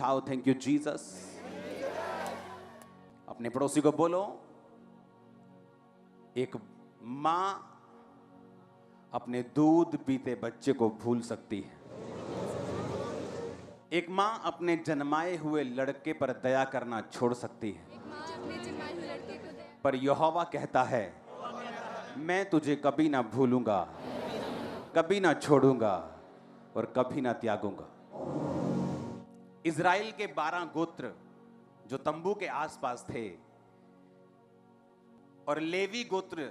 उठाओ, thank you Jesus. अपने पड़ोसी को बोलो, एक मां अपने दूध पीते बच्चे को भूल सकती है। एक मां अपने जन्माए हुए लड़के पर दया करना छोड़ सकती है, पर यहोवा कहता है, मैं तुझे कभी ना भूलूंगा, कभी ना छोड़ूंगा और कभी ना त्यागूंगा। इज़राइल के 12 गोत्र जो तंबू के आसपास थे और लेवी गोत्र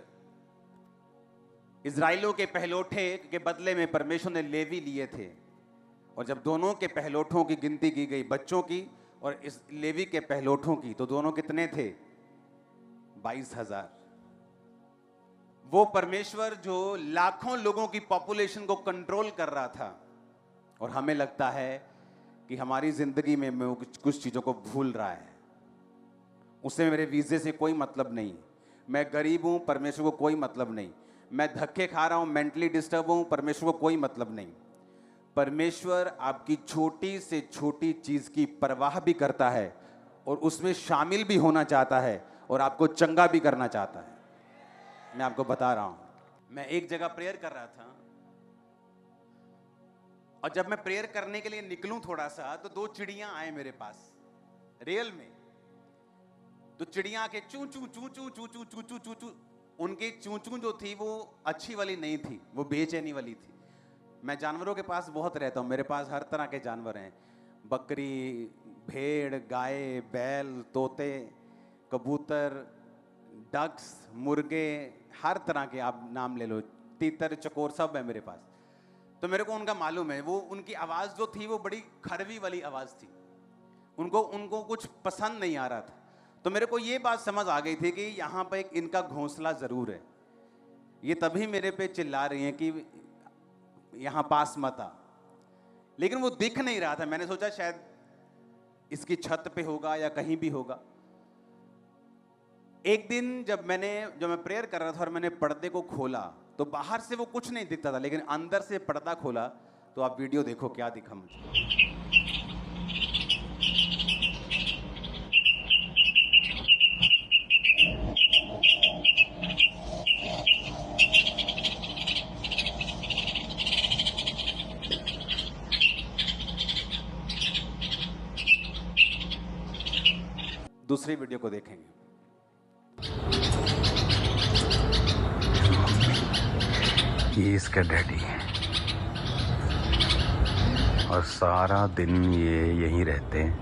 इज़राइलों के पहलोठे के बदले में परमेश्वर ने लेवी लिए थे, और जब दोनों के पहलोठों की गिनती की गई, बच्चों की और इस लेवी के पहलोठों की, तो दोनों कितने थे? 22,000। वो परमेश्वर जो लाखों लोगों की पॉपुलेशन को कंट्रोल कर रहा था, और हमें लगता है कि हमारी जिंदगी में वो कुछ चीजों को भूल रहा है। उसे मेरे वीजे से कोई मतलब नहीं, मैं गरीब हूं, परमेश्वर को कोई मतलब नहीं, मैं धक्के खा रहा हूं, मेंटली डिस्टर्ब हूं, परमेश्वर को कोई मतलब नहीं। परमेश्वर आपकी छोटी से छोटी चीज की परवाह भी करता है और उसमें शामिल भी होना चाहता है और आपको चंगा भी करना चाहता है। मैं आपको बता रहा हूं, मैं एक जगह प्रेयर कर रहा था, और जब मैं प्रेयर करने के लिए निकलूं थोड़ा सा, तो 2 चिड़ियां आए मेरे पास रियल में। तो चिड़ियां आके चू चू चू चू चू चू चू चू चू चू, उनकी चू चू जो थी वो अच्छी वाली नहीं थी, वो बेचैनी वाली थी। मैं जानवरों के पास बहुत रहता हूँ, मेरे पास हर तरह के जानवर हैं, बकरी, भेड़, गाय, बैल, तोते, कबूतर, डक्स, मुर्गे, हर तरह के आप नाम ले लो, तीतर, चकोर, सब है मेरे पास। तो मेरे को उनका मालूम है, वो उनकी आवाज़ जो थी वो बड़ी खड़वी वाली आवाज़ थी, उनको कुछ पसंद नहीं आ रहा था। तो मेरे को ये बात समझ आ गई थी कि यहाँ पर एक इनका घोंसला ज़रूर है। ये तभी मेरे पे चिल्ला रही हैं कि यहाँ पास मत आ, लेकिन वो दिख नहीं रहा था। मैंने सोचा शायद इसकी छत पे होगा या कहीं भी होगा। एक दिन जब मैं प्रेयर कर रहा था और मैंने पर्दे को खोला, तो बाहर से वो कुछ नहीं दिखता था, लेकिन अंदर से पर्दा खोला तो आप वीडियो देखो क्या दिखा मुझे। दूसरी वीडियो को देखेंगे। ये इसका डैडी है और सारा दिन ये यहीं रहते हैं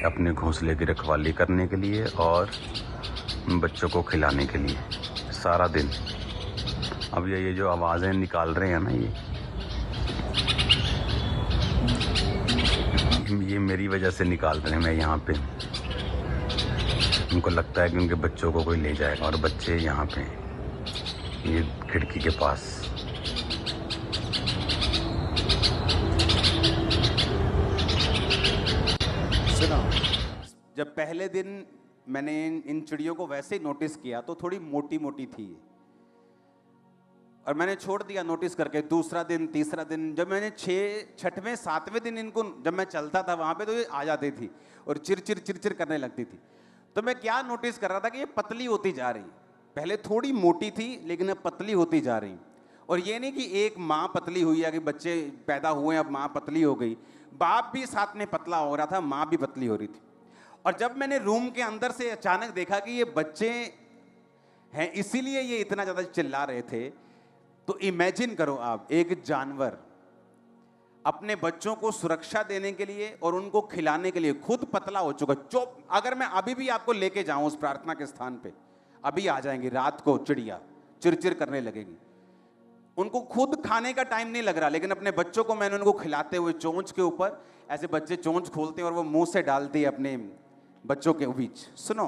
अपने घोंसले की रखवाली करने के लिए और बच्चों को खिलाने के लिए, सारा दिन। अब ये जो आवाज़ें निकाल रहे हैं ना, ये मेरी वजह से निकाल रहे हैं। मैं यहाँ पे, उनको लगता है कि उनके बच्चों को कोई ले जाएगा, और बच्चे यहाँ पे ये खिड़की के पास। सुनो, जब पहले दिन मैंने इन चिड़ियों को वैसे ही नोटिस किया तो थोड़ी मोटी मोटी थी, और मैंने छोड़ दिया नोटिस करके। दूसरा दिन, तीसरा दिन, जब मैंने 6वें 7वें दिन इनको जब मैं चलता था वहाँ पे, तो ये आ जाती थी और चिरचिर करने लगती थी। तो मैं क्या नोटिस कर रहा था कि ये पतली होती जा रही, पहले थोड़ी मोटी थी लेकिन अब पतली होती जा रही। और ये नहीं कि एक माँ पतली हुई है कि बच्चे पैदा हुए अब माँ पतली हो गई, बाप भी साथ में पतला हो रहा था, माँ भी पतली हो रही थी। और जब मैंने रूम के अंदर से अचानक देखा कि ये बच्चे हैं, इसीलिए ये इतना ज़्यादा चिल्ला रहे थे, तो इमेजिन करो आप, एक जानवर अपने बच्चों को सुरक्षा देने के लिए और उनको खिलाने के लिए खुद पतला हो चुका। चुप, अगर मैं अभी भी आपको लेके जाऊं उस प्रार्थना के स्थान पे, अभी आ जाएंगी रात को चिड़िया, चिरचिर करने लगेगी। उनको खुद खाने का टाइम नहीं लग रहा, लेकिन अपने बच्चों को मैंने उनको खिलाते हुए चोंच के ऊपर, ऐसे बच्चे चोंच खोलते हैं और वो मुंह से डालते हैं अपने बच्चों के बीच। सुनो,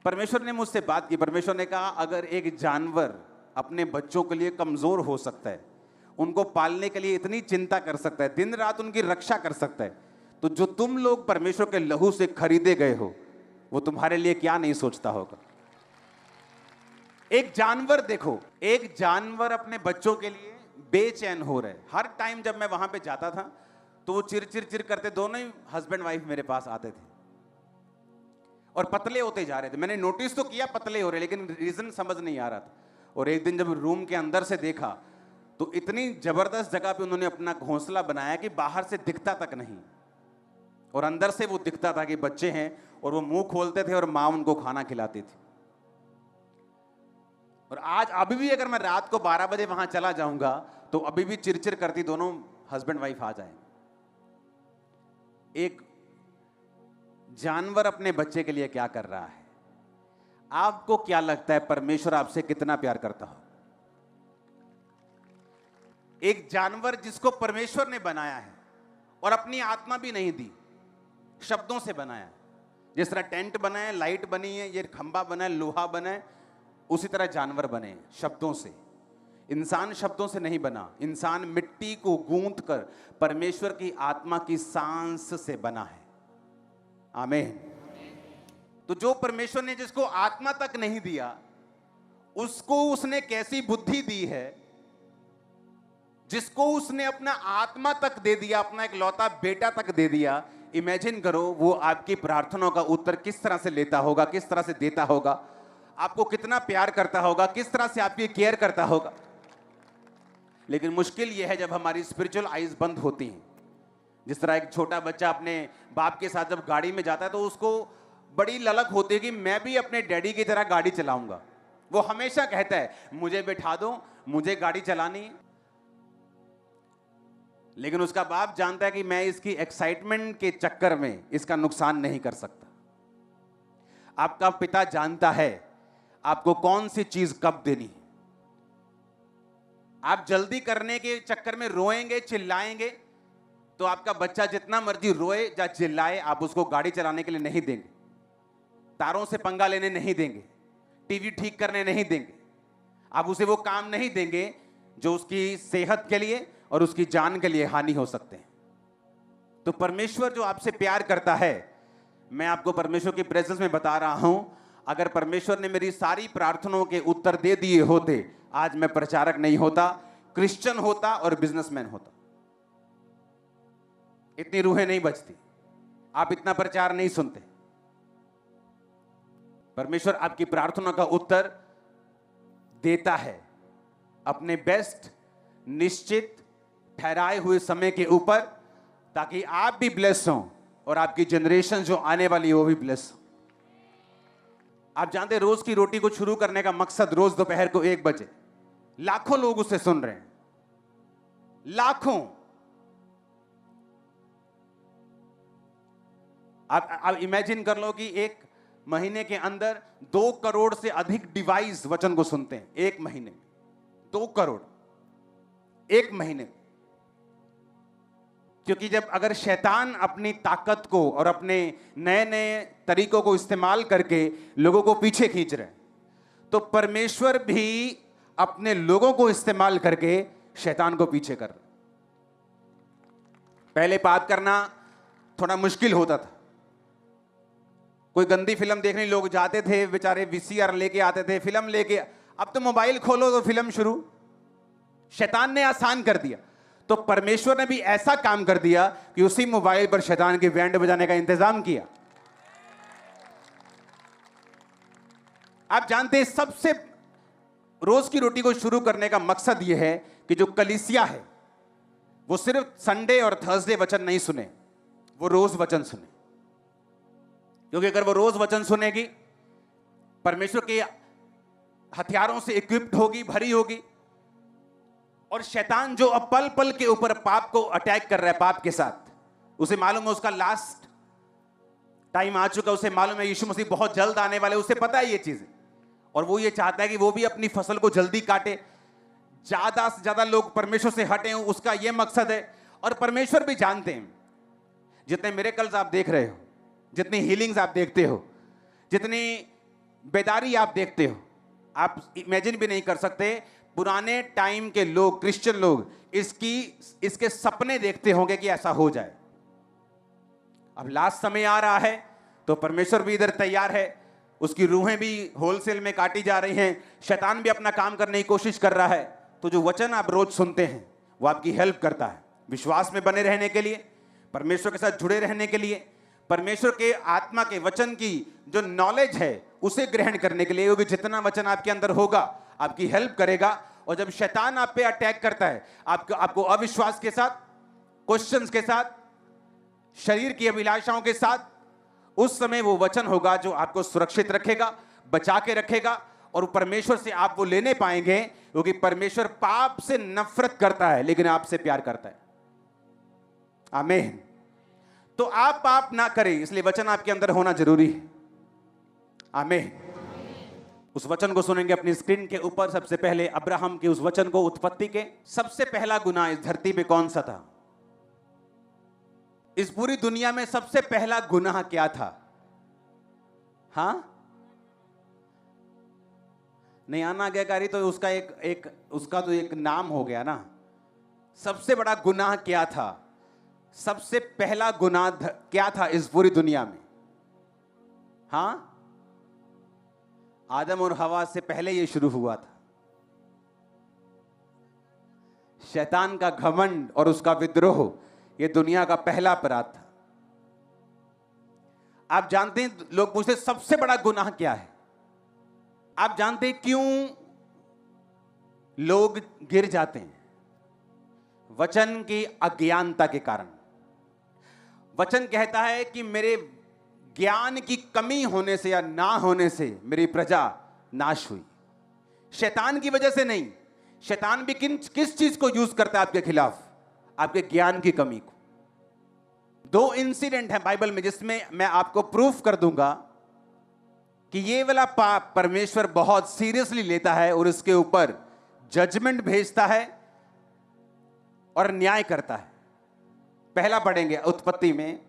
परमेश्वर ने मुझसे बात की। परमेश्वर ने कहा, अगर एक जानवर अपने बच्चों के लिए कमजोर हो सकता है, उनको पालने के लिए इतनी चिंता कर सकता है, दिन रात उनकी रक्षा कर सकता है, तो जो तुम लोग परमेश्वर के लहू से खरीदे गए हो, वो तुम्हारे लिए क्या नहीं सोचता होगा। एक जानवर देखो, एक जानवर अपने बच्चों के लिए बेचैन हो रहा है। हर टाइम जब मैं वहां पे जाता था तो वो चिर चिर चिर करते, दोनों ही हस्बैंड वाइफ मेरे पास आते थे और पतले होते जा रहे थे। मैंने नोटिस तो किया पतले हो रहे, लेकिन रीजन समझ नहीं आ रहा था। और एक दिन जब रूम के अंदर से देखा तो इतनी जबरदस्त जगह पे उन्होंने अपना घोंसला बनाया कि बाहर से दिखता तक नहीं और अंदर से वो दिखता था कि बच्चे हैं, और वो मुंह खोलते थे और माँ उनको खाना खिलाती थी। और आज अभी भी अगर मैं रात को 12 बजे वहां चला जाऊंगा तो अभी भी चिरचिर करती दोनों हस्बैंड वाइफ आ जाएंगे। एक जानवर अपने बच्चे के लिए क्या कर रहा है? आपको क्या लगता है परमेश्वर आपसे कितना प्यार करता हो? एक जानवर जिसको परमेश्वर ने बनाया है और अपनी आत्मा भी नहीं दी, शब्दों से बनाया है। जिस तरह टेंट बना है, लाइट बनी है, ये खंबा बना है, लोहा बना है, उसी तरह जानवर बने शब्दों से। इंसान शब्दों से नहीं बना, इंसान मिट्टी को गूंथ कर परमेश्वर की आत्मा की सांस से बना है। आमीन। तो जो परमेश्वर ने जिसको आत्मा तक नहीं दिया, उसको उसने कैसी बुद्धि दी है? जिसको उसने अपना आत्मा तक दे दिया, अपना एक लौता बेटा तक दे दिया, इमेजिन करो वो आपकी प्रार्थनाओं का उत्तर किस तरह से लेता होगा, किस तरह से देता होगा, आपको कितना प्यार करता होगा, किस तरह से आपकी केयर करता होगा। लेकिन मुश्किल यह है जब हमारी स्पिरिचुअल आईज बंद होती हैं। जिस तरह एक छोटा बच्चा अपने बाप के साथ जब गाड़ी में जाता है तो उसको बड़ी ललक होती है कि मैं भी अपने डैडी की तरह गाड़ी चलाऊंगा। वो हमेशा कहता है मुझे बिठा दो, मुझे गाड़ी चलानी है। लेकिन उसका बाप जानता है कि मैं इसकी एक्साइटमेंट के चक्कर में इसका नुकसान नहीं कर सकता। आपका पिता जानता है आपको कौन सी चीज कब देनी है। आप जल्दी करने के चक्कर में रोएंगे, चिल्लाएंगे, तो आपका बच्चा जितना मर्जी रोए या चिल्लाए, आप उसको गाड़ी चलाने के लिए नहीं देंगे, तारों से पंगा लेने नहीं देंगे, टीवी ठीक करने नहीं देंगे, आप उसे वो काम नहीं देंगे जो उसकी सेहत के लिए और उसकी जान के लिए हानि हो सकते हैं। तो परमेश्वर जो आपसे प्यार करता है, मैं आपको परमेश्वर की प्रेजेंस में बता रहा हूं, अगर परमेश्वर ने मेरी सारी प्रार्थनाओं के उत्तर दे दिए होते, आज मैं प्रचारक नहीं होता, क्रिश्चियन होता और बिजनेसमैन होता। इतनी रूहें नहीं बचती, आप इतना प्रचार नहीं सुनते। परमेश्वर आपकी प्रार्थना का उत्तर देता है अपने बेस्ट, निश्चित, ठहराए हुए समय के ऊपर, ताकि आप भी ब्लेस हों और आपकी जनरेशन जो आने वाली है वो भी ब्लेस हो। आप जानते हैं रोज की रोटी को शुरू करने का मकसद रोज दोपहर को 1 बजे लाखों लोग उसे सुन रहे हैं, लाखों। आप इमेजिन कर लो कि एक महीने के अंदर 2 करोड़ से अधिक डिवाइस वचन को सुनते हैं। एक महीने में 2 करोड़, एक महीने में। क्योंकि जब अगर शैतान अपनी ताकत को और अपने नए नए तरीकों को इस्तेमाल करके लोगों को पीछे खींच रहे हैं, तो परमेश्वर भी अपने लोगों को इस्तेमाल करके शैतान को पीछे कर रहे। पहले बात करना थोड़ा मुश्किल होता था। कोई गंदी फिल्म देखने लोग जाते थे, बेचारे वीसीआर लेके आते थे, फिल्म लेके। अब तो मोबाइल खोलो तो फिल्म शुरू। शैतान ने आसान कर दिया, तो परमेश्वर ने भी ऐसा काम कर दिया कि उसी मोबाइल पर शैतान की बैंड बजाने का इंतजाम किया। आप जानते हैं सबसे रोज की रोटी को शुरू करने का मकसद यह है कि जो कलीसिया है वो सिर्फ संडे और थर्सडे वचन नहीं सुने, वो रोज वचन सुने। क्योंकि अगर वो रोज वचन सुनेगी, परमेश्वर के हथियारों से इक्विप्ड होगी, भरी होगी, और शैतान जो अब पल पल के ऊपर पाप को अटैक कर रहा है, पाप के साथ, उसे मालूम है उसका लास्ट टाइम आ चुका, उसे मालूम है यीशु मसीह बहुत जल्द आने वाले, उसे पता है ये चीजें, और वो ये चाहता है कि वो भी अपनी फसल को जल्दी काटे, ज्यादा से ज्यादा लोग परमेश्वर से हटे, उसका ये मकसद है। और परमेश्वर भी जानते हैं जितने मिरेकल्स आप देख रहे हो, जितनी हीलिंग्स आप देखते हो, जितनी बेदारी आप देखते हो, आप इमेजिन भी नहीं कर सकते पुराने टाइम के लोग, क्रिश्चियन लोग इसके सपने देखते होंगे कि ऐसा हो जाए। अब लास्ट समय आ रहा है तो परमेश्वर भी इधर तैयार है, उसकी रूहें भी होलसेल में काटी जा रही हैं, शैतान भी अपना काम करने की कोशिश कर रहा है। तो जो वचन आप रोज सुनते हैं वो आपकी हेल्प करता है विश्वास में बने रहने के लिए, परमेश्वर के साथ जुड़े रहने के लिए, परमेश्वर के आत्मा के वचन की जो नॉलेज है उसे ग्रहण करने के लिए, क्योंकि जितना वचन आपके अंदर होगा आपकी हेल्प करेगा। और जब शैतान आप पे अटैक करता है, आपको अविश्वास के साथ, क्वेश्चंस के साथ, शरीर की अभिलाषाओं के साथ, उस समय वो वचन होगा जो आपको सुरक्षित रखेगा, बचा के रखेगा, और परमेश्वर से आप वो लेने पाएंगे, क्योंकि परमेश्वर पाप से नफरत करता है लेकिन आपसे प्यार करता है। आमीन। तो आप पाप ना करें, इसलिए वचन आपके अंदर होना जरूरी है। आमीन। उस वचन को सुनेंगे अपनी स्क्रीन के ऊपर। सबसे पहले अब्राहम के उस वचन को, उत्पत्ति के। सबसे पहला गुनाह इस धरती पे कौन सा था? इस पूरी दुनिया में सबसे पहला गुनाह क्या था? हां, नहीं आना आज्ञाकारी तो उसका तो एक नाम हो गया ना। सबसे बड़ा गुनाह क्या था? सबसे पहला गुनाह क्या था इस पूरी दुनिया में? हां, आदम और हवा से पहले यह शुरू हुआ था। शैतान का घमंड और उसका विद्रोह, यह दुनिया का पहला अपराध था। आप जानते हैं, लोग पूछते सबसे बड़ा गुनाह क्या है? आप जानते हैं क्यों लोग गिर जाते हैं? वचन की अज्ञानता के कारण। वचन कहता है कि मेरे ज्ञान की कमी होने से या ना होने से मेरी प्रजा नाश हुई। शैतान की वजह से नहीं। शैतान भी किस चीज को यूज करता है आपके खिलाफ? आपके ज्ञान की कमी को। 2 इंसिडेंट है बाइबल में जिसमें मैं आपको प्रूफ कर दूंगा कि ये वाला पाप परमेश्वर बहुत सीरियसली लेता है और इसके ऊपर जजमेंट भेजता है और न्याय करता है। पहला पढ़ेंगे उत्पत्ति में,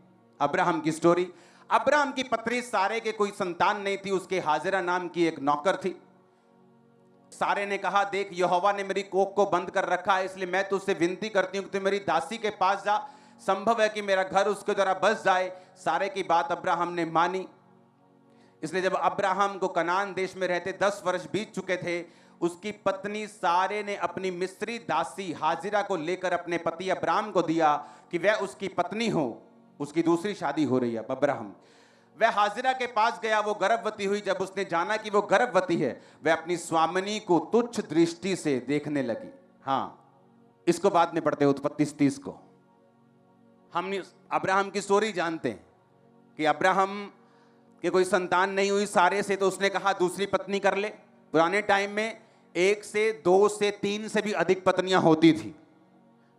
अब्राहम की स्टोरी। अब्राहम की पत्नी सारे के कोई संतान नहीं थी, उसके हाजिरा नाम की एक नौकर थी। सारे ने कहा, देख यहोवा ने मेरी कोख को बंद कर रखा है, इसलिए मैं तुझसे विनती करती हूं कि तू मेरी दासी के पास जा, संभव है कि मेरा घर उसके द्वारा बस जाए। सारे की बात अब्राहम ने मानी। इसलिए जब अब्राहम को कनान देश में रहते 10 वर्ष बीत चुके थे, उसकी पत्नी सारे ने अपनी मिस्री दासी हाजिरा को लेकर अपने पति अब्राहम को दिया कि वह उसकी पत्नी हो। उसकी दूसरी शादी हो रही है अब्राहम। वह हाजिरा के पास गया, वो गर्भवती हुई। जब उसने जाना कि वो गर्भवती है, वह अपनी स्वामिनी को तुच्छ दृष्टि से देखने लगी। हाँ, इसको बाद में पढ़ते हैं, उत्पत्ति 30 को। हम अब्राहम की स्टोरी जानते हैं कि अब्राहम के कोई संतान नहीं हुई सारे से, तो उसने कहा दूसरी पत्नी कर ले। पुराने टाइम में 1 से 2 से 3 से भी अधिक पत्नियां होती थी।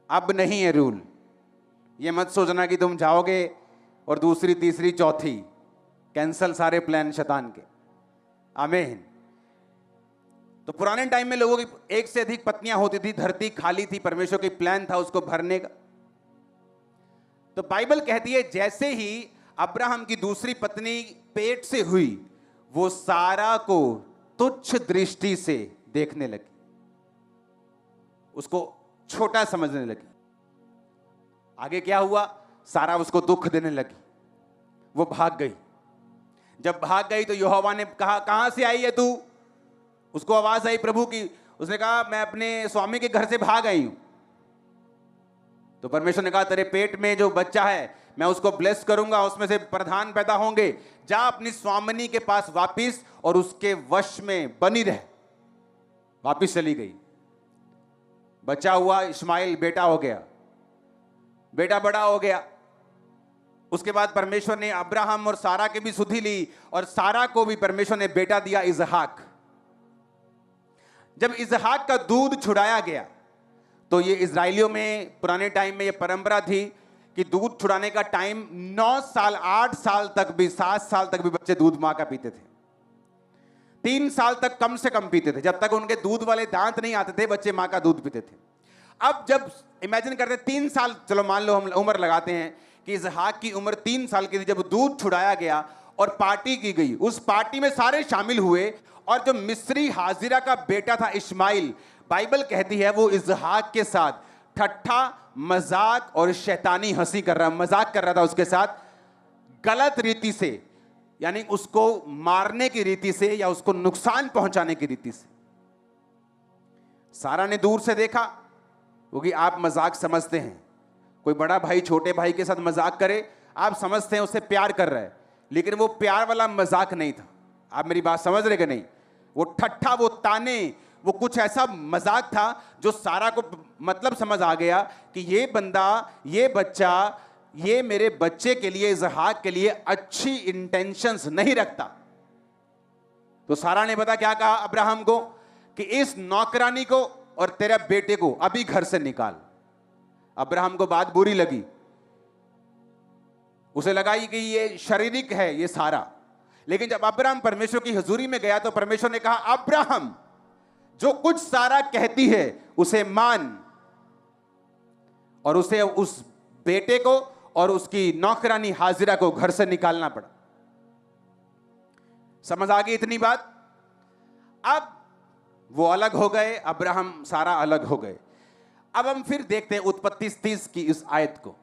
अब नहीं है रूल। ये मत सोचना कि तुम जाओगे और दूसरी, तीसरी, चौथी, कैंसल सारे प्लान शैतान के। आमीन। तो पुराने टाइम में लोगों की 1 से अधिक पत्नियां होती थी, धरती खाली थी, परमेश्वर की प्लान था उसको भरने का। तो बाइबल कहती है जैसे ही अब्राहम की दूसरी पत्नी पेट से हुई, वो सारा को तुच्छ दृष्टि से देखने लगी, उसको छोटा समझने लगी। आगे क्या हुआ? सारा उसको दुख देने लगी, वो भाग गई। जब भाग गई तो यहोवा ने कहा, कहां से आई है तू? उसको आवाज आई प्रभु की। उसने कहा, मैं अपने स्वामी के घर से भाग आई हूं। तो परमेश्वर ने कहा, तेरे पेट में जो बच्चा है मैं उसको ब्लेस करूंगा, उसमें से प्रधान पैदा होंगे। जा अपनी स्वामिनी के पास वापिस और उसके वश में बनी रह। वापिस चली गई। बच्चा हुआ, इस्माइल बेटा हो गया। बेटा बड़ा हो गया। उसके बाद परमेश्वर ने अब्राहम और सारा की भी सुधि ली और सारा को भी परमेश्वर ने बेटा दिया, इसहाक। जब इसहाक का दूध छुड़ाया गया तो ये इजराइलियों में पुराने टाइम में ये परंपरा थी कि दूध छुड़ाने का टाइम 9 साल, 8 साल तक भी, 7 साल तक भी बच्चे दूध मां का पीते थे। 3 साल तक कम से कम पीते थे। जब तक उनके दूध वाले दांत नहीं आते थे, बच्चे मां का दूध पीते थे। अब जब इमेजिन करते 3 साल, चलो मान लो हम उम्र लगाते हैं कि इसहाक की उम्र 3 साल की थी जब दूध छुड़ाया गया और पार्टी की गई। उस पार्टी में सारे शामिल हुए और जो मिस्री हाजिरा का बेटा था इस्माइल, बाइबल कहती है वो इसहाक के साथ ठट्ठा, मजाक और शैतानी हंसी कर रहा, मजाक कर रहा था उसके साथ, गलत रीति से, यानी उसको मारने की रीति से या उसको नुकसान पहुंचाने की रीति से। सारा ने दूर से देखा, क्योंकि आप मजाक समझते हैं, कोई बड़ा भाई छोटे भाई के साथ मजाक करे, आप समझते हैं उससे प्यार कर रहा है, लेकिन वो प्यार वाला मजाक नहीं था। आप मेरी बात समझ रहे कि नहीं? वो ठट्ठा, वो ताने, वो कुछ ऐसा मजाक था जो सारा को मतलब समझ आ गया कि ये बंदा, ये बच्चा, ये मेरे बच्चे के लिए, इजहाक के लिए अच्छी इंटेंशंस नहीं रखता। तो सारा ने पता क्या कहा अब्राहम को कि इस नौकरानी को और तेरे बेटे को अभी घर से निकाल। अब्राहम को बात बुरी लगी, उसे लगा कि ये शारीरिक है ये सारा। लेकिन जब अब्राहम परमेश्वर की हुजूरी में गया तो परमेश्वर ने कहा, अब्राहम जो कुछ सारा कहती है उसे मान, और उसे उस बेटे को और उसकी नौकरानी हाजिरा को घर से निकालना पड़ा। समझ आ गई इतनी बात? अब वो अलग हो गए, अब्राहम सारा अलग हो गए। अब हम फिर देखते हैं उत्पत्ति 30 की इस आयत को।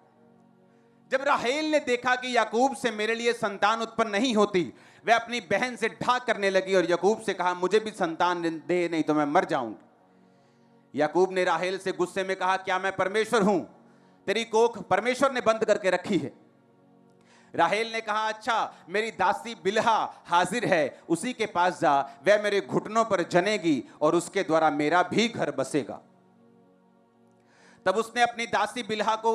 जब राहेल ने देखा कि याकूब से मेरे लिए संतान उत्पन्न नहीं होती, वह अपनी बहन से ढाक करने लगी और याकूब से कहा, मुझे भी संतान दे, नहीं तो मैं मर जाऊंगी। याकूब ने राहेल से गुस्से में कहा, क्या मैं परमेश्वर हूं? तेरी कोख परमेश्वर ने बंद करके रखी है। राहेल ने कहा, अच्छा मेरी दासी बिल्हा हाजिर है, उसी के पास जा, वह मेरे घुटनों पर जनेगी और उसके द्वारा मेरा भी घर बसेगा। तब उसने अपनी दासी बिल्हा को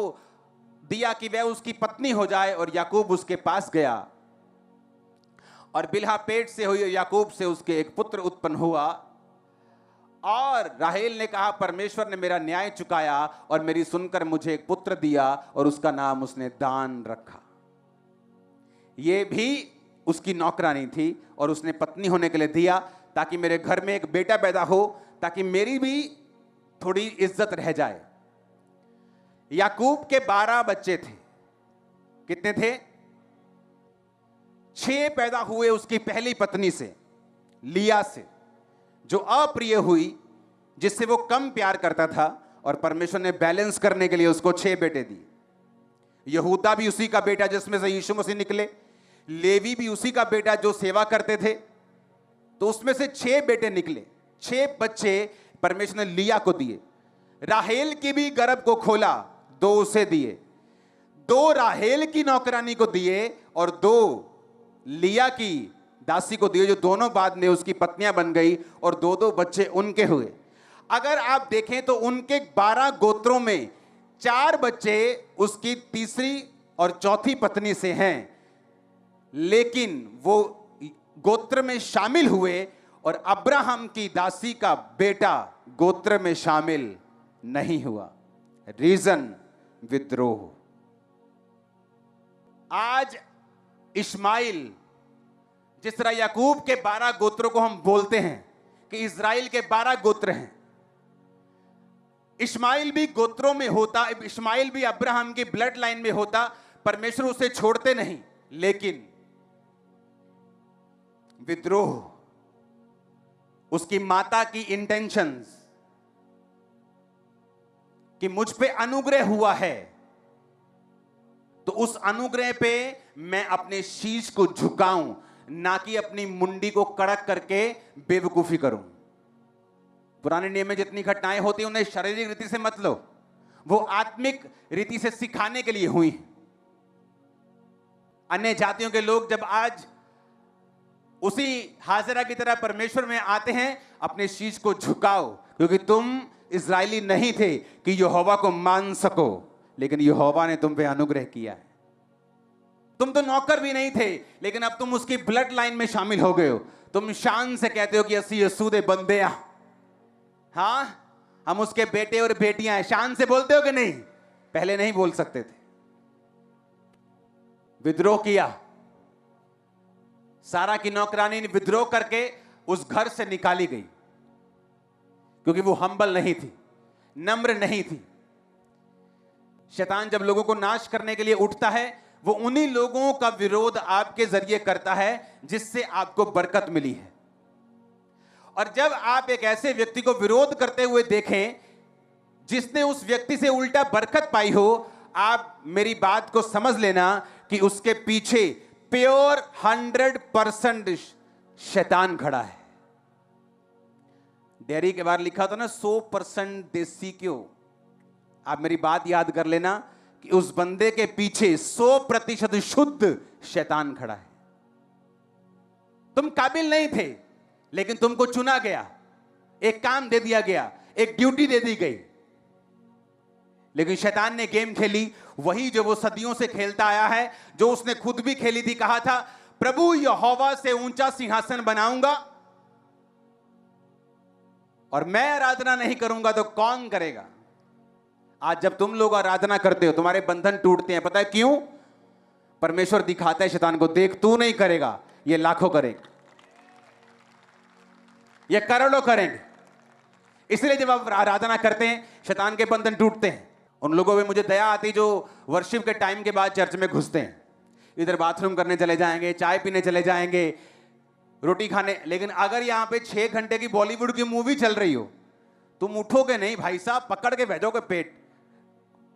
दिया कि वह उसकी पत्नी हो जाए, और याकूब उसके पास गया, और बिल्हा पेट से हुई, याकूब से उसके एक पुत्र उत्पन्न हुआ। और राहेल ने कहा, परमेश्वर ने मेरा न्याय चुकाया और मेरी सुनकर मुझे एक पुत्र दिया, और उसका नाम उसने दान रखा। ये भी उसकी नौकरानी थी और उसने पत्नी होने के लिए दिया, ताकि मेरे घर में एक बेटा पैदा हो, ताकि मेरी भी थोड़ी इज्जत रह जाए। याकूब के 12 बच्चे थे। कितने थे? 6 पैदा हुए उसकी पहली पत्नी से, लिया से, जो अप्रिय हुई, जिससे वो कम प्यार करता था, और परमेश्वर ने बैलेंस करने के लिए उसको 6 बेटे दिए। यहूदा भी उसी का बेटा जिसमें से यीशु मसीह निकले, लेवी भी उसी का बेटा जो सेवा करते थे, तो उसमें से 6 बेटे निकले। 6 बच्चे परमेश्वर ने लिया को दिए। राहेल की भी गर्भ को खोला, 2 उसे दिए, 2 राहेल की नौकरानी को दिए, और 2 लिया की दासी को दिए, जो दोनों बाद में उसकी पत्नियां बन गई, और 2-2 बच्चे उनके हुए। अगर आप देखें तो उनके 12 गोत्रों में 4 बच्चे उसकी तीसरी और चौथी पत्नी से हैं, लेकिन वो गोत्र में शामिल हुए, और अब्राहम की दासी का बेटा गोत्र में शामिल नहीं हुआ। रीजन, विद्रोह। आज इस्माइल, जिस तरह याकूब के 12 गोत्रों को हम बोलते हैं कि इजराइल के 12 गोत्र हैं, इस्माइल भी गोत्रों में होता, इस्माइल भी अब्राहम की ब्लड लाइन में होता, परमेश्वर उसे छोड़ते नहीं, लेकिन विद्रोह, उसकी माता की इंटेंशंस कि मुझ पे अनुग्रह हुआ है, तो उस अनुग्रह पे मैं अपने शीश को झुकाऊं, ना कि अपनी मुंडी को कड़क करके बेवकूफी करूं। पुराने नियम में जितनी घटनाएं होती हैं उन्हें शारीरिक रीति से मत लो, वो आत्मिक रीति से सिखाने के लिए हुई। अन्य जातियों के लोग जब आज उसी हाजिरा की तरह परमेश्वर में आते हैं, अपने शीश को झुकाओ, क्योंकि तुम इजरायली नहीं थे कि यहोवा को मान सको, लेकिन यहोवा ने तुम पे अनुग्रह किया है। तुम तो नौकर भी नहीं थे, लेकिन अब तुम उसकी ब्लड लाइन में शामिल हो गए हो। तुम शान से कहते हो कि असी यसू दे बंदे आ, हाँ हम उसके बेटे और बेटियां हैं। शान से बोलते हो कि नहीं? पहले नहीं बोल सकते थे। विद्रोह किया, सारा की नौकरानी ने विद्रोह करके उस घर से निकाली गई, क्योंकि वो हम्बल नहीं थी, नम्र नहीं थी। शैतान जब लोगों को नाश करने के लिए उठता है, वो उन्हीं लोगों का विरोध आपके जरिए करता है जिससे आपको बरकत मिली है। और जब आप एक ऐसे व्यक्ति को विरोध करते हुए देखें जिसने उस व्यक्ति से उल्टा बरकत पाई हो, आप मेरी बात को समझ लेना कि उसके पीछे प्योर 100% शैतान खड़ा है। डेयरी के बाहर लिखा था ना 100% देसी क्यों। आप मेरी बात याद कर लेना कि उस बंदे के पीछे 100% शुद्ध शैतान खड़ा है। तुम काबिल नहीं थे, लेकिन तुमको चुना गया, एक काम दे दिया गया, एक ड्यूटी दे दी गई, लेकिन शैतान ने गेम खेली, वही जो वो सदियों से खेलता आया है, जो उसने खुद भी खेली थी। कहा था, प्रभु यहोवा से ऊंचा सिंहासन बनाऊंगा और मैं आराधना नहीं करूंगा तो कौन करेगा। आज जब तुम लोग आराधना करते हो, तुम्हारे बंधन टूटते हैं। पता है क्यों? परमेश्वर दिखाता है शैतान को, देख तू नहीं करेगा, ये लाखों करेंगे, ये करोड़ों करेंगे। इसलिए जब आप आराधना करते हैं, शैतान के बंधन टूटते हैं। उन लोगों में मुझे दया आती जो वर्शिप के टाइम के बाद चर्च में घुसते हैं, इधर बाथरूम करने चले जाएंगे, चाय पीने चले जाएंगे, रोटी खाने। लेकिन अगर यहां पे 6 घंटे की बॉलीवुड की मूवी चल रही हो, तुम उठोगे नहीं भाई साहब, पकड़ के भेजोगे पेट,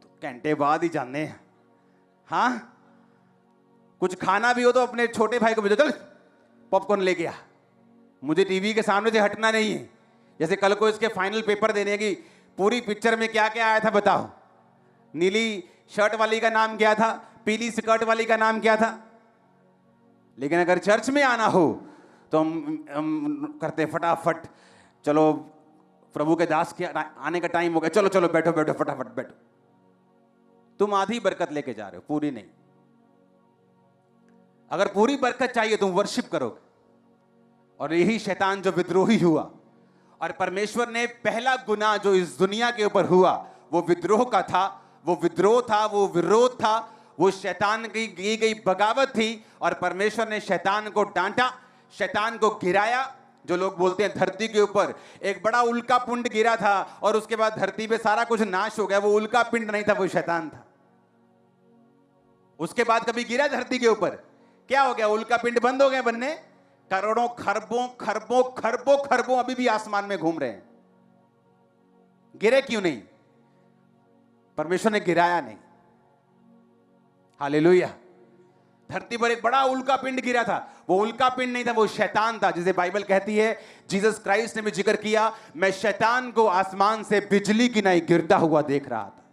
तो घंटे बाद ही जाने हैं। हाँ, कुछ खाना भी हो तो अपने छोटे भाई को भेजो, चल पॉपकॉर्न लेके आ, मुझे टीवी के सामने से हटना नहीं है। जैसे कल को इसके फाइनल पेपर देने की, पूरी पिक्चर में क्या क्या आया था बताओ? नीली शर्ट वाली का नाम क्या था, पीली स्कर्ट वाली का नाम क्या था? लेकिन अगर चर्च में आना हो तो हम करते फटाफट, चलो प्रभु के दास के आने का टाइम हो गया, चलो चलो बैठो बैठो फटाफट बैठो। तुम आधी बरकत लेके जा रहे हो, पूरी नहीं। अगर पूरी बरकत चाहिए तुम वर्शिप करोगे। और यही शैतान जो विद्रोही हुआ, और परमेश्वर ने पहला गुनाह जो इस दुनिया के ऊपर हुआ वो विद्रोह का था, वो विद्रोह था, वो विरोध था, वो शैतान की गई बगावत थी। और परमेश्वर ने शैतान को डांटा, शैतान को गिराया। जो लोग बोलते हैं धरती के ऊपर एक बड़ा उल्का पिंड गिरा था और उसके बाद धरती पे सारा कुछ नाश हो गया, वो उल्का पिंड नहीं था, वो शैतान था। उसके बाद कभी गिरा धरती के ऊपर, क्या हो गया? उल्का पिंड बंद हो गए बनने। करोड़ों खरबों खरबों खरबों खरबों अभी भी आसमान में घूम रहे हैं। गिरे क्यों नहीं? परमेश्वर ने गिराया नहीं। हालेलुया। धरती पर एक बड़ा उल्का पिंड गिरा था, वो उल्का पिंड नहीं था, वो शैतान था, जिसे बाइबल कहती है, जीसस क्राइस्ट ने भी जिक्र किया, मैं शैतान को आसमान से बिजली की नहीं गिरता हुआ देख रहा था।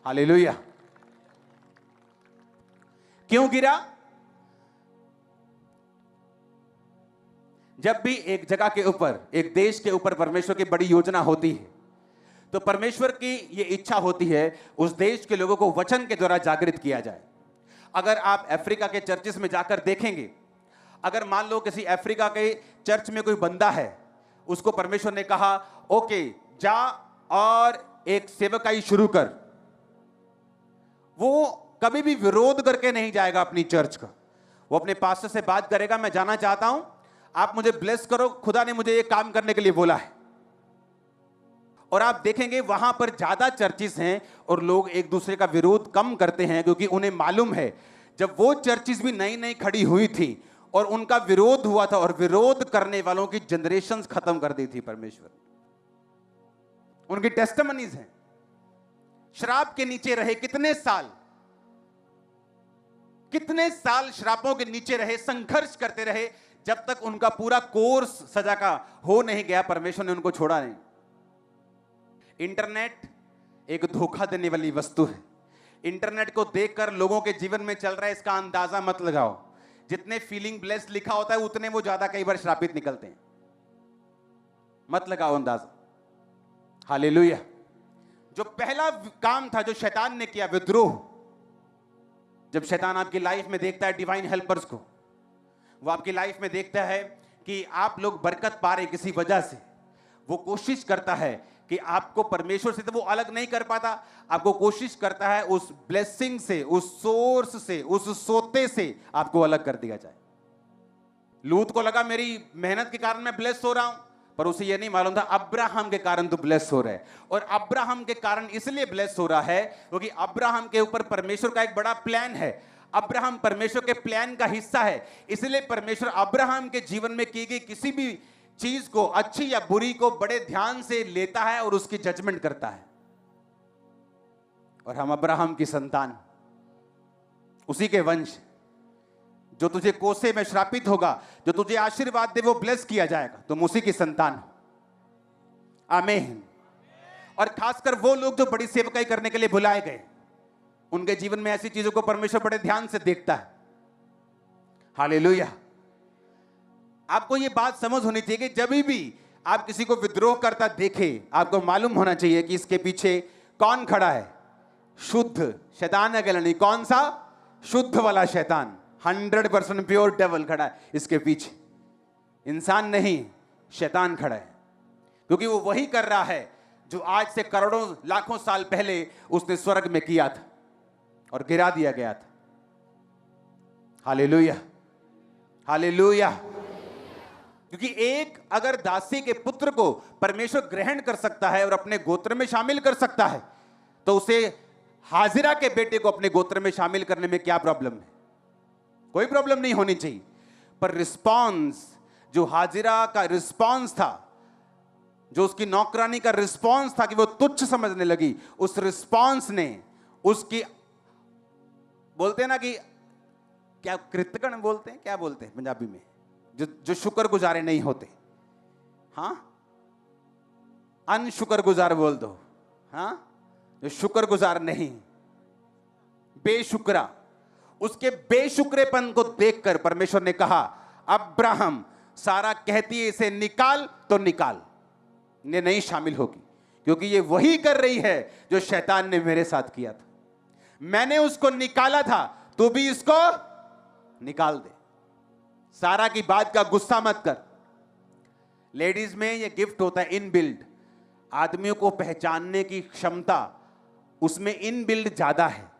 हालेलुया। क्यों गिरा? जब भी एक जगह के ऊपर, एक देश के ऊपर परमेश्वर की बड़ी योजना होती है, तो परमेश्वर की यह इच्छा होती है उस देश के लोगों को वचन के द्वारा जागृत किया जाए। अगर आप अफ्रीका के चर्चेस में जाकर देखेंगे, अगर मान लो किसी अफ्रीका के चर्च में कोई बंदा है, उसको परमेश्वर ने कहा ओके जा और एक सेवकाई शुरू कर, वो कभी भी विरोध करके नहीं जाएगा अपनी चर्च का। वो अपने पास्टर से बात करेगा, मैं जाना चाहता हूं, आप मुझे ब्लेस करो, खुदा ने मुझे ये काम करने के लिए बोला है। और आप देखेंगे वहां पर ज्यादा चर्चिस हैं और लोग एक दूसरे का विरोध कम करते हैं, क्योंकि उन्हें मालूम है जब वो चर्चिस भी नई नई खड़ी हुई थी और उनका विरोध हुआ था, और विरोध करने वालों की जनरेशंस खत्म कर दी थी परमेश्वर। उनकी टेस्टिमनीज हैं। श्राप के नीचे रहे कितने साल, कितने साल श्रापों के नीचे रहे, संघर्ष करते रहे, जब तक उनका पूरा कोर्स सजा का हो नहीं गया, परमेश्वर ने उनको छोड़ा नहीं। इंटरनेट एक धोखा देने वाली वस्तु है। इंटरनेट को देखकर लोगों के जीवन में चल रहा है इसका अंदाजा मत लगाओ। जितने फीलिंग ब्लेस्ड लिखा होता है उतने वो ज्यादा कई बार श्रापित निकलते हैं। मत लगाओ अंदाजा। हालेलुया। जो पहला काम था जो शैतान ने किया, विद्रोह, जब शैतान आपकी लाइफ में देखता है डिवाइन हेल्पर्स को, वो आपकी लाइफ में देखता है कि आप लोग बरकत पा रहे किसी वजह से, वो कोशिश करता है कि आपको परमेश्वर से तो वो अलग नहीं कर पाता, आपको कोशिश करता है उस ब्लेसिंग से, उस सोर्स से, उस सोते से आपको अलग कर दिया जाए। लूत को लगा मेरी मेहनत के कारण मैं ब्लेस हो रहा हूं, पर उसे यह नहीं मालूम था अब्राहम के कारण तो ब्लेस हो रहा है। और अब्राहम के कारण इसलिए ब्लेस हो रहा है क्योंकि अब्राहम के ऊपर परमेश्वर का एक बड़ा प्लान है। अब्राहम परमेश्वर के प्लान का हिस्सा है, इसलिए परमेश्वर अब्राहम के जीवन में की गई किसी भी चीज को, अच्छी या बुरी को, बड़े ध्यान से लेता है और उसकी जजमेंट करता है। और हम अब्राहम की संतान, उसी के वंश। जो तुझे कोसे में श्रापित होगा, जो तुझे आशीर्वाद दे वो ब्लेस किया जाएगा, तुम उसी की संतान हो। आमीन। और खासकर वो लोग जो बड़ी सेवकाई करने के लिए बुलाए गए, उनके जीवन में ऐसी चीजों को परमेश्वर बड़े ध्यान से देखता है। हालेलुया। आपको ये बात समझ होनी चाहिए कि जब भी आप किसी को विद्रोह करता देखे, आपको मालूम होना चाहिए कि इसके पीछे कौन खड़ा है। शुद्ध शैतान अकेला नहीं, कौन सा? शुद्ध वाला शैतान, 100% प्योर डेविल खड़ा है इसके पीछे। इंसान नहीं, शैतान खड़ा है, क्योंकि वो वही कर रहा है जो आज से करोड़ों लाखों साल पहले उसने स्वर्ग में किया था और गिरा दिया गया था। Hallelujah, hallelujah. क्योंकि एक अगर दासी के पुत्र को परमेश्वर ग्रहण कर सकता है और अपने गोत्र में शामिल कर सकता है, तो उसे हाजिरा के बेटे को अपने गोत्र में शामिल करने में क्या प्रॉब्लम है? कोई प्रॉब्लम नहीं होनी चाहिए। पर रिस्पॉन्स, जो हाजिरा का रिस्पॉन्स था, जो उसकी नौकरानी का रिस्पॉन्स था कि वो तुच्छ समझने लगी, उस रिस्पॉन्स ने उसकी, बोलते हैं ना कि क्या कृतज्ञ बोलते हैं, क्या बोलते हैं पंजाबी में, जो शुक्रगुजारे नहीं होते, हाँ, अनशुक्रगुजार बोल दो, हाँ, जो शुक्रगुजार नहीं, बेशुक्रा, उसके बेशुक्रेपन को देखकर परमेश्वर ने कहा, अब्राहम, सारा कहती है इसे निकाल तो निकाल, ये नहीं शामिल होगी, क्योंकि ये वही कर रही है जो शैतान ने मेरे साथ किया था। मैंने उसको निकाला था, तू भी इसको निकाल दे। सारा की बात का गुस्सा मत कर। लेडीज में ये गिफ्ट होता है इनबिल्ड, आदमियों को पहचानने की क्षमता उसमें इनबिल्ड ज्यादा है।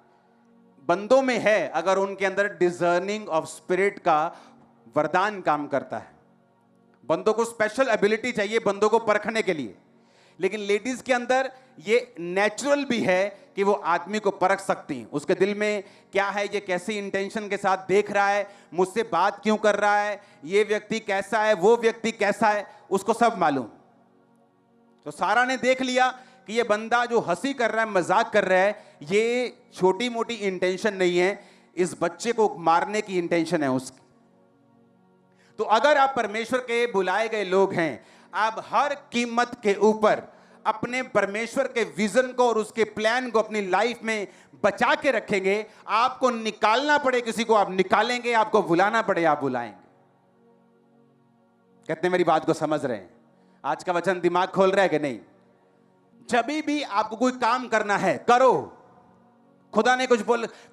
बंदों में है, अगर उनके अंदर डिजर्निंग ऑफ स्पिरिट का वरदान काम करता है। बंदों को स्पेशल एबिलिटी चाहिए बंदों को परखने के लिए, लेकिन लेडीज के अंदर ये नेचुरल भी है कि वो आदमी को परख सकती हैं। उसके दिल में क्या है, ये कैसी इंटेंशन के साथ देख रहा है, मुझसे बात क्यों कर रहा है, ये व्यक्ति कैसा है, वो व्यक्ति कैसा है, उसको सब मालूम। तो सारा ने देख लिया कि ये बंदा जो हंसी कर रहा है, मजाक कर रहा है, ये छोटी मोटी इंटेंशन नहीं है, इस बच्चे को मारने की इंटेंशन है उसकी। तो अगर आप परमेश्वर के बुलाए गए लोग हैं, आप हर कीमत के ऊपर अपने परमेश्वर के विजन को और उसके प्लान को अपनी लाइफ में बचा के रखेंगे। आपको निकालना पड़े किसी को, आप निकालेंगे, आपको बुलाना पड़े, आप बुलाएंगे। कितने मेरी बात को समझ रहे हैं? आज का वचन दिमाग खोल रहा है कि नहीं? जब भी आपको कोई काम करना है, करो। खुदा ने कुछ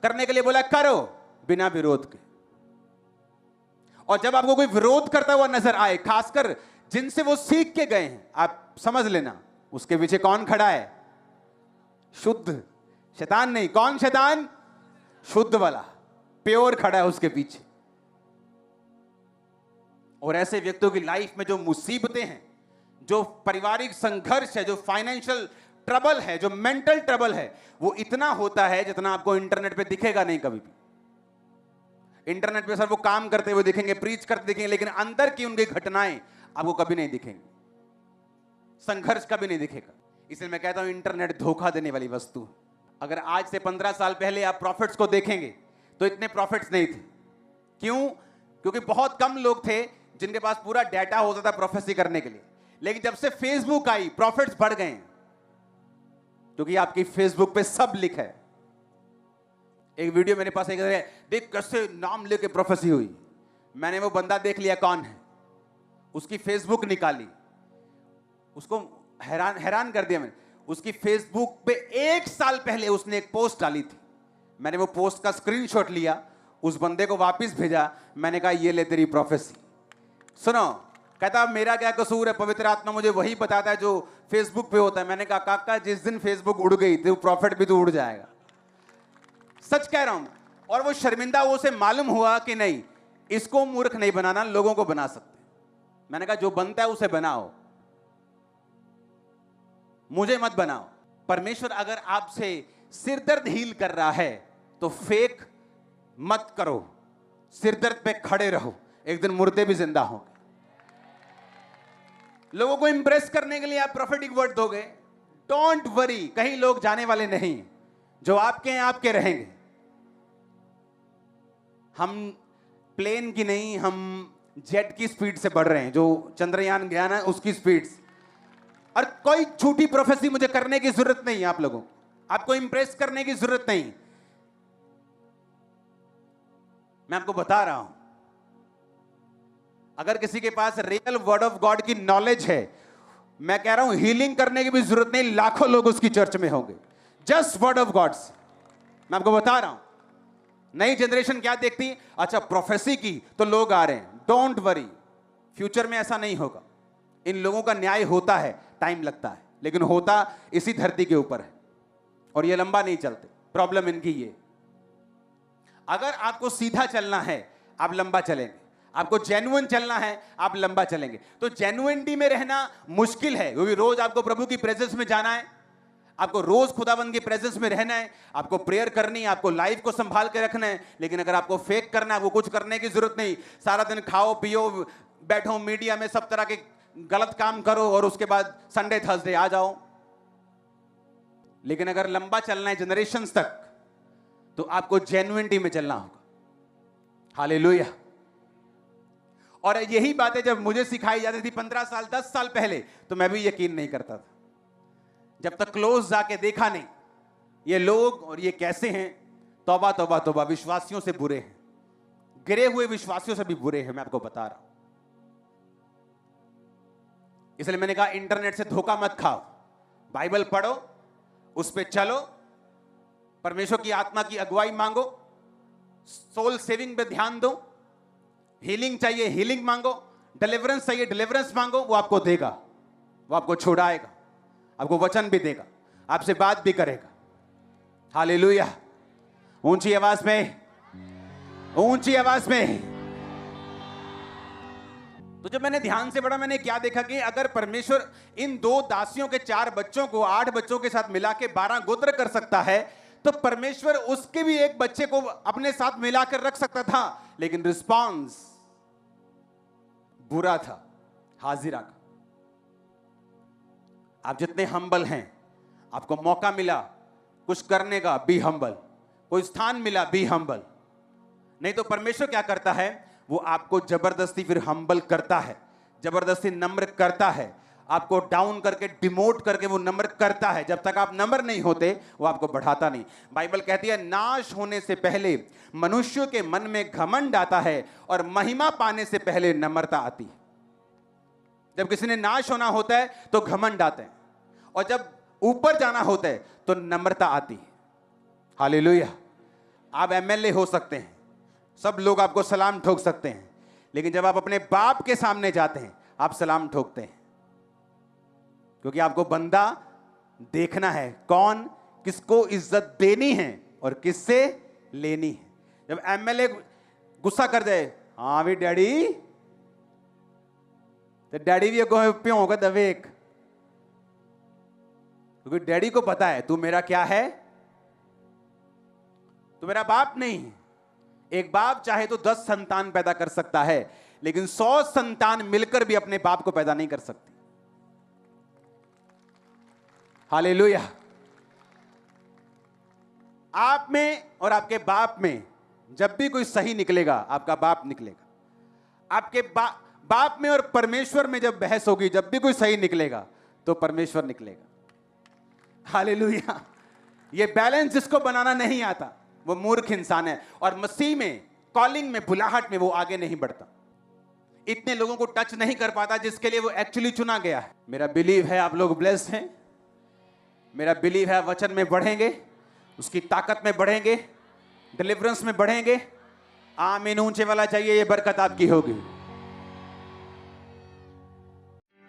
करने के लिए बोला, करो बिना विरोध के। और जब आपको कोई विरोध करता हुआ नजर आए, खासकर जिनसे वो सीख के गए हैं, आप समझ लेना उसके पीछे कौन खड़ा है? शुद्ध, शैतान नहीं। कौन शैतान? शुद्ध वाला, प्योर खड़ा है उसके पीछे। और ऐसे व्यक्तियों की लाइफ में जो मुसीबतें हैं, जो पारिवारिक संघर्ष है, जो फाइनेंशियल ट्रबल है, जो मेंटल ट्रबल है, वो इतना होता है जितना आपको इंटरनेट पे दिखेगा नहीं कभी भी। इंटरनेट पे सर वो काम करते हुए दिखेंगे, प्रीच करते दिखेंगे, लेकिन अंदर की उनकी घटनाएं आपको कभी नहीं दिखेंगी, संघर्ष कभी नहीं दिखेगा। इसलिए मैं कहता हूं इंटरनेट धोखा देने वाली वस्तु। अगर आज से 15 साल पहले आप प्रॉफिट्स को देखेंगे तो इतने प्रॉफिट्स नहीं थे। क्यों? क्योंकि बहुत कम लोग थे जिनके पास पूरा डेटा होता था प्रोफेसी करने के लिए। लेकिन जब से फेसबुक आई, प्रॉफिट्स बढ़ गए, क्योंकि आपकी फेसबुक पे सब लिखा है। एक वीडियो मेरे पास एक है, देख कैसे नाम लेके प्रोफेसी हुई। मैंने वो बंदा देख लिया कौन है, उसकी फेसबुक निकाली, उसको हैरान कर दिया मैंने। उसकी फेसबुक पे 1 साल पहले उसने एक पोस्ट डाली थी। मैंने वो पोस्ट का स्क्रीनशॉट लिया, उस बंदे को वापस भेजा। मैंने कहा ये ले तेरी प्रोफेसी। सुनो, कहता मेरा क्या कसूर है, पवित्र आत्मा मुझे वही बताता है जो फेसबुक पे होता है। मैंने कहा काका जिस दिन फेसबुक उड़ गई तो प्रॉफिट भी तो उड़ जाएगा। सच कह रहा हूं। और वो शर्मिंदा, वो से मालूम हुआ कि नहीं, इसको मूर्ख नहीं बनाना, लोगों को बना सकते। मैंने कहा जो बनता है उसे बनाओ, मुझे मत बनाओ। परमेश्वर अगर आपसे सिरदर्द हील कर रहा है तो फेक मत करो, सिरदर्द पे खड़े रहो, एक दिन मुर्दे भी जिंदा होंगे। लोगों को इंप्रेस करने के लिए आप प्रोफेटिक वर्ड दोगे, डोंट वरी, कहीं लोग जाने वाले नहीं, जो आपके हैं आपके रहेंगे। हम प्लेन की नहीं, हम जेट की स्पीड से बढ़ रहे हैं, जो चंद्रयान गया ना उसकी स्पीड से। और कोई झूठी प्रोफेसी मुझे करने की जरूरत नहीं है। आप लोगों, आपको इंप्रेस करने की जरूरत नहीं। मैं आपको बता रहा हूं, अगर किसी के पास रियल वर्ड ऑफ गॉड की नॉलेज है, मैं कह रहा हूं हीलिंग करने की भी जरूरत नहीं, लाखों लोग उसकी चर्च में होंगे, जस्ट वर्ड ऑफ गॉड्स। मैं आपको बता रहा हूं, नई जनरेशन क्या देखती, अच्छा प्रोफेसी की तो लोग आ रहे हैं। डोंट वरी, फ्यूचर में ऐसा नहीं होगा। इन लोगों का न्याय होता है, टाइम लगता है, लेकिन होता इसी धरती के ऊपर है, और ये लंबा नहीं चलते। प्रॉब्लम इनकी ये, अगर आपको सीधा चलना है आप लंबा चलेंगे, आपको जेन्युइन चलना है आप लंबा चलेंगे। तो जेन्युइनिटी में रहना मुश्किल है, क्योंकि रोज आपको प्रभु की प्रेजेंस में जाना है, आपको रोज खुदाबंद की प्रेजेंस में रहना है, आपको प्रेयर करनी है, आपको लाइफ को संभाल के रखना है। लेकिन अगर आपको फेक करना है, वो कुछ करने की जरूरत नहीं। सारा दिन खाओ पियो बैठो मीडिया में, सब तरह के गलत काम करो, और उसके बाद संडे थर्सडे आ जाओ। लेकिन अगर लंबा चलना है जनरेशंस तक, तो आपको जेन्युइनिटी में चलना होगा। हालेलुया। और यही बातें जब मुझे सिखाई जाती थी 15 साल 10 साल पहले, तो मैं भी यकीन नहीं करता था, जब तक क्लोज जाके देखा नहीं ये लोग और ये कैसे हैं। तौबा तौबा तौबा, विश्वासियों से बुरे हैं, गिरे हुए विश्वासियों से भी बुरे हैं, मैं आपको बता रहा हूं। इसलिए मैंने कहा इंटरनेट से धोखा मत खाओ, बाइबल पढ़ो, उस पे चलो, परमेश्वर की आत्मा की अगुवाई मांगो, सोल सेविंग पे ध्यान दो, हीलिंग चाहिए हीलिंग मांगो, डिलीवरेंस चाहिए डिलीवरेंस मांगो, वो आपको देगा, वो आपको छुड़ाएगा, आपको वचन भी देगा, आपसे बात भी करेगा। हालेलुया। ऊंची आवाज में, ऊंची आवाज में। तो जब मैंने ध्यान से पढ़ा, मैंने क्या देखा कि अगर परमेश्वर इन 2 दासियों के 4 बच्चों को 8 बच्चों के साथ मिला के 12 गोत्र कर सकता है, तो परमेश्वर उसके भी एक बच्चे को अपने साथ मिलाकर रख सकता था। लेकिन रिस्पॉन्स बुरा था, हाजिरा का। आप जितने हम्बल हैं, आपको मौका मिला कुछ करने का, बी हम्बल। कोई स्थान मिला, बी हम्बल। नहीं तो परमेश्वर क्या करता है, वो आपको जबरदस्ती फिर हम्बल करता है, जबरदस्ती नम्र करता है, आपको डाउन करके डिमोट करके वो नम्र करता है। जब तक आप नम्र नहीं होते, वो आपको बढ़ाता नहीं। बाइबल कहती है नाश होने से पहले मनुष्य के मन में घमंड आता है, और महिमा पाने से पहले नम्रता आती है। जब किसी ने नाश होना होता है तो घमंड आते हैं, और जब ऊपर जाना होता है तो नम्रता आती है। हालेलुया। आप एमएलए हो सकते हैं, सब लोग आपको सलाम ठोक सकते हैं, लेकिन जब आप अपने बाप के सामने जाते हैं, आप सलाम ठोकते हैं, क्योंकि आपको बंदा देखना है कौन किसको इज्जत देनी है और किससे लेनी है। जब एमएलए गुस्सा कर जाए, हाँ भी डैडी, तो डैडी भी प्यों होगा दवेक, क्योंकि डैडी को पता है तू मेरा क्या है, तू मेरा बाप नहीं। एक बाप चाहे तो 10 संतान पैदा कर सकता है, लेकिन 100 संतान मिलकर भी अपने बाप को पैदा नहीं कर सकती। हालेलुया। आप में और आपके बाप में जब भी कोई सही निकलेगा, आपका बाप निकलेगा। आपके बाप में और परमेश्वर में जब बहस होगी, जब भी कोई सही निकलेगा तो परमेश्वर निकलेगा। हालेलुया। ये बैलेंस जिसको बनाना नहीं आता, वो मूर्ख इंसान है, और मसीह में, कॉलिंग में, बुलाहट में वो आगे नहीं बढ़ता। इतने लोगों को टच नहीं कर पाता जिसके लिए वो एक्चुअली चुना गया है। मेरा बिलीव है आप लोग ब्लेस्ड हैं, मेरा बिलीव है वचन में बढ़ेंगे, उसकी ताकत में बढ़ेंगे, डिलीवरेंस में बढ़ेंगे। आमीन। ऊंचे वाला चाहिए, ये बरकत आपकी होगी।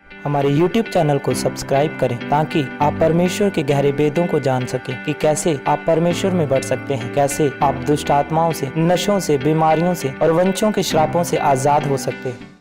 हमारे YouTube चैनल को सब्सक्राइब करें, ताकि आप परमेश्वर के गहरे वेदों को जान सकें कि कैसे आप परमेश्वर में बढ़ सकते हैं, कैसे आप दुष्ट आत्माओं से, नशों से, बीमारियों से और वंशों के श्रापों से आजाद हो सकते हैं।